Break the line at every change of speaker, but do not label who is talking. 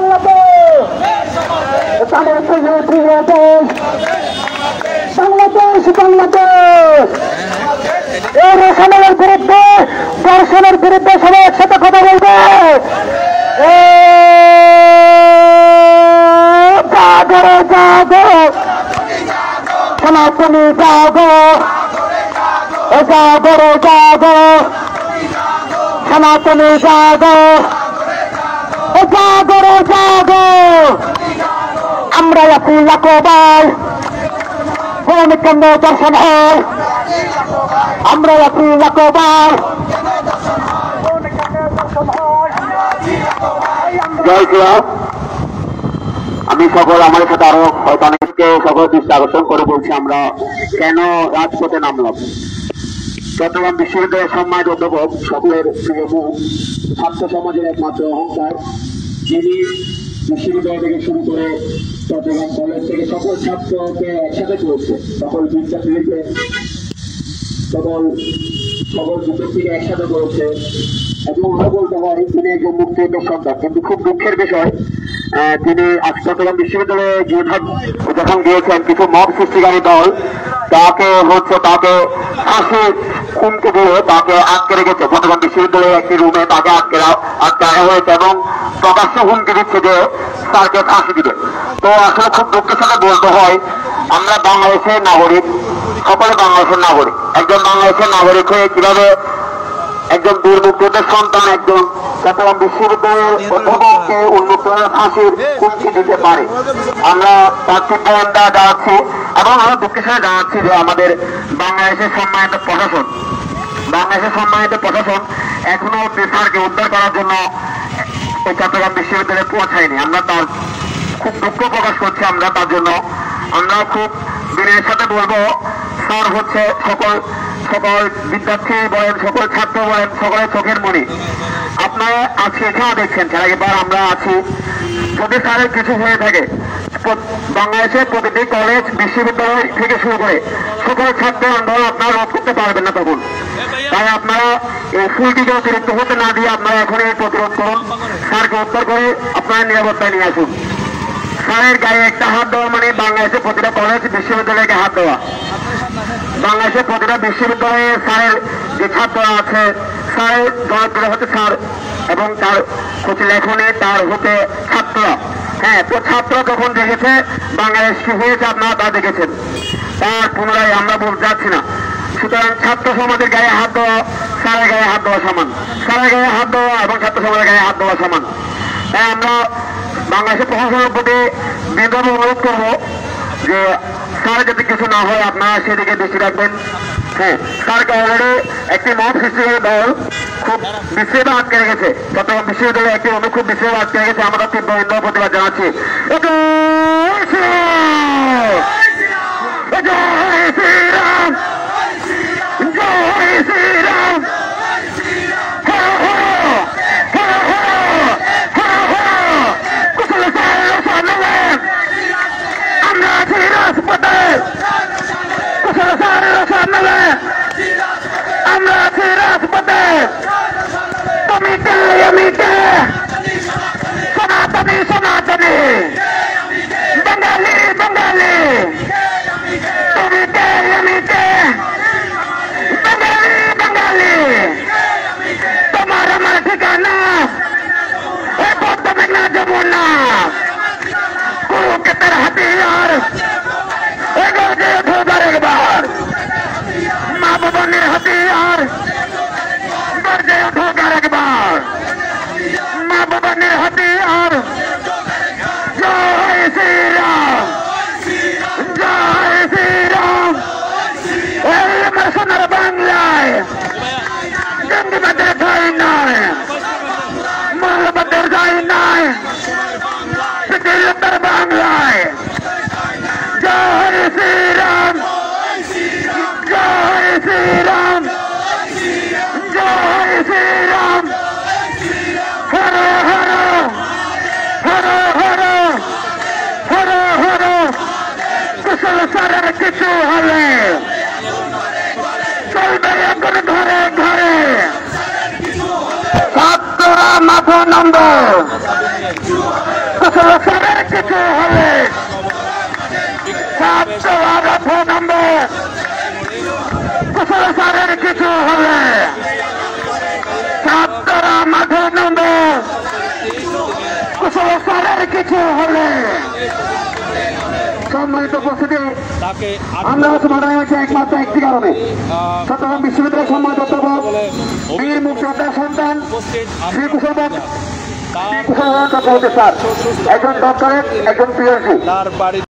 বাংলাদেশ, বাংলাদেশ, বাংলাদেশ। এই রোশনের বিরুদ্ধে, দর্শনের বিরুদ্ধে সবাই একসাথে কথা বলবে। জাগো জাগো সনাতনী, জাগো জাগো জাগো সনাতনী, জাগো জাগো জাগো। আমরা আছি লাখোবার কেন্দ্র দর্শন হয়, আমরা আছি লাখোবার। জয় শ্রীরাম। আমি সকল আমার সাথে আরো হয়তো অনেককে সকল দৃষ্টি আকর্ষণ করে বলছি, আমরা কেন রাজপথে নামলাম। চট্টগ্রাম বিশ্ববিদ্যালয়ের সম্মানিত অধ্যাপক, সকলের প্রিয় মুখ, ছাত্র সমাজের একমাত্র অহংকার, যিনি বিশ্ববিদ্যালয় থেকে শুরু করে চট্টগ্রাম কলেজ থেকে সকল ছাত্রকে একসাথে করেছে, সকল বিদ্যার্থীদেরকে সকল যুদ্ধের থেকে একসাথে করেছে। এবং আরো বলতে হয় তিনি একজন মুক্তিযুদ্ধের সন্তান। কিন্তু খুব দুঃখের বিষয়, তিনি আজ চট্টগ্রাম বিশ্ববিদ্যালয়ে যখন গিয়েছেন, কিছু মব সৃষ্টিকারী দল তাকে ফাঁসির হুমকি দিয়ে তাকে আটকে রেখেছে। চট্টগ্রাম বিশ্ববিদ্যালয়ের একটি রুমে তাকে আটকে রাখা হয়েছে এবং প্রকাশ্য হুমকি দিচ্ছে যে তাকে ফাঁসি দিবে। তো আসলে খুব দুঃখের সাথে বলতে হয়, আমরা বাংলাদেশের নাগরিক, সকলে বাংলাদেশের নাগরিক। একজন বাংলাদেশের নাগরিক হয়ে কিভাবে একজন বীর মুক্তিযোদ্ধার সন্তান একজন চট্টগ্রাম বিশ্ববিদ্যালয়ের অধ্যাপককে উন্মুক্ত ফাঁসির হুমকি দিতে পারে? আমরা তার তীব্র নিন্দা জানাচ্ছি এবং আমরা দুঃখের সাথে জানাচ্ছি যে আমাদের বাংলাদেশের সম্মানিত প্রশাসন এখনো স্যারকে উদ্ধার করার জন্য এই চট্টগ্রাম বিশ্ববিদ্যালয়ে পৌঁছায়নি। আমরা তার খুব দুঃখ প্রকাশ করছি। আমরা তার জন্য আমরা খুব বিনয়ের সাথে বলবো, স্যার হচ্ছে সকল বিদ্যার্থী বলেন, সকল ছাত্র বলেন, সকলের চোখের মণি। আপনারা আজকে এখানে দেখছেন, এবার আমরা আছি। যদি স্যারের কিছু হয়ে থাকে, বাংলাদেশের প্রতিটি কলেজ বিশ্ববিদ্যালয় থেকে শুরু করে সকল ছাত্র আন্দোলন আপনারা রোধ করতে পারবেন না তখন। তাই আপনারা এই ফুলটিকে অতিরিক্ত হতে না দিয়ে আপনারা এখন এই প্রতিরোধ করুন, স্যারকে উদ্ধার করে আপনারা নিরাপত্তায় নিয়ে আসুন। স্যারের গায়ে একটা হাত দেওয়া মানে বাংলাদেশের প্রতিটা কলেজ বিশ্ববিদ্যালয়কে হাত দেওয়া। বাংলাদেশের প্রতিটা বিশ্ববিদ্যালয়ে স্যারের যে ছাত্ররা আছে, স্যারের জনপ্রিয় হতে স্যার এবং তার হচ্ছে লেখনে তার হতে ছাত্ররা। হ্যাঁ, তো ছাত্র যখন দেখেছে বাংলাদেশ কি হয়েছে আপনারা তা দেখেছেন, তার পুনরায় আমরা বলতে যাচ্ছি না। সুতরাং ছাত্র সমাজের গায়ে হাত দেওয়া স্যারের গায়ে হাত দেওয়া সমান, স্যারের গায়ে হাত দেওয়া এবং ছাত্র সমাজের গায়ে হাত দেওয়া সমান। তাই আমরা বাংলাদেশের প্রশাসনের প্রতি বিনম্র অনুরোধ করবো যে স্যার যাতে কিছু না হয় আপনারা সেদিকে দৃষ্টি রাখবেন। হ্যাঁ, স্যারকে অলরেডি একটি মব সৃষ্টিকারী দল খুব বিশ্বে আটকে রেখেছে। চট্টগ্রাম বিশ্ববিদ্যালয়ে একটি অনু খুব বিশ্বে আটকে রেখেছে। আমরা তীব্র নিন্দা প্রতিবাদ জানাচ্ছি। আমরা আছি রাজপথে, সনাতনী সনাতনী, বাঙালি বাঙালি, বাঙালি বাঙালি। তোমার আমার ঠিকানা না যমুনা, কুরুক্ষেত্রের হাতিয়ার একবার, মা ভবনের হাতিয়ার গর্জে উঠুক আরেকবার, মা ভবনের হাতিয়ার। জয় শ্রীরাম, জয় শ্রীরাম। এই আমার সোনার বাংলায় জঙ্গিবাদের ঠাঁই নয়, মৌলবাদের ঠাঁই নয়, পৃথিবীর বাংলায়। জয় শ্রীরাম, জয় শ্রীরাম, জয় শ্রীরাম। হর হর হর হর হর হর। কুশল সারের কিছু হলে চলবে এখন ঘরে ঘরে। ছাত্ররা মাথা নন্দ, কুশল স্যারের কিছু হলে ছাত্র আঘাত নম্বর কুশল স্যারের কিছু হলে ছাত্ররা মাঠে নম্বর কুশল স্যারের কিছু হলে সম্মানিত উপস্থিতি আমরা হচ্ছে মাঠে হচ্ছে একমাত্র একটি কারণে চট্টগ্রাম বিশ্ববিদ্যালয়ের সম্মানিত অধ্যাপক বীর মুক্তিযোদ্ধার সন্তান শ্রী কুশল চক্রবর্তী স্যার একজন ডক্টরেট একজন পিএইচডি